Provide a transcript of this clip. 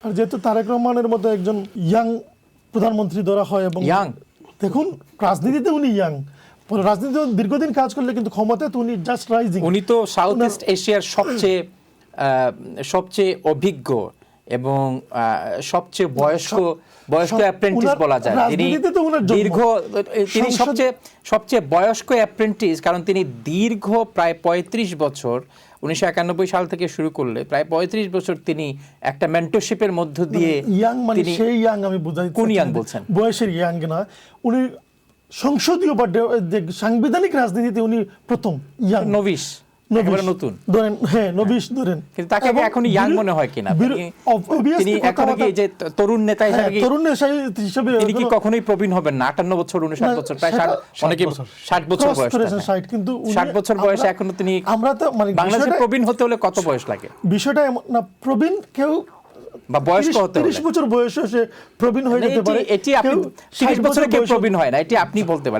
আর যেহেতু তারেক রহমানের মতো একজন ইয়াং প্রধানমন্ত্রী ধরা হয় এবং দেখুন রাজনীতিতে উনি ইয়াং, রাজনীতিতে দীর্ঘদিন কাজ করলে কিন্তু ক্ষমতায় তো উনি জাস্ট রাইজিং। উনি তো সাউথ ইস্ট এশিয়ার সবচেয়ে অভিজ্ঞ এবং সবচেয়ে বয়স্ক অ্যাপ্রেন্টিস বলা যায়। তিনি সবচেয়ে বয়স্ক অ্যাপ্রেন্টিস, কারণ তিনি দীর্ঘ প্রায় ৩৫ বছর ১৯৯১ সাল থেকে শুরু করলে প্রায় ৩৫ বছর তিনি একটা মেন্টরশিপের মধ্য দিয়ে ইয়াং, মানে সেই ইয়াং আমি বুঝাই। কোন ইয়াং বলছেন? বয়সের ইয়াং না, উনি সংসদীয় বা সাংবিধানিক রাজনীতিতে উনি প্রথম ইয়াং, নবিশ, নতুন ধরেন, হ্যাঁ নবিশ ধরেন। কিন্তু তাকে এখন ইয়াং মনে হয় কিনা? তিনি এখন কি যে তরুণ নেতা হিসেবে তিনি কি কখনোই প্রবীণ হবেন না? ৫৮ বছর ৫৯ বছর, প্রায় অনেকে ৬০ বছর বয়স, কিন্তু ৬০ বছর বয়সে এখনো তিনি। আমরা তো মানে বাংলাদেশে প্রবীণ হতে হলে কত বয়স লাগে? বিষয়টা এমন না, প্রবীণ কেউ বা বয়স্ক হতে হলে ৩০ বছর বয়সে সে প্রবীণ হয়ে যেতে পারে। এটি আপনি ৩০ বছরে কেউ প্রবীণ হয় না, এটি আপনি বলতে পারেন।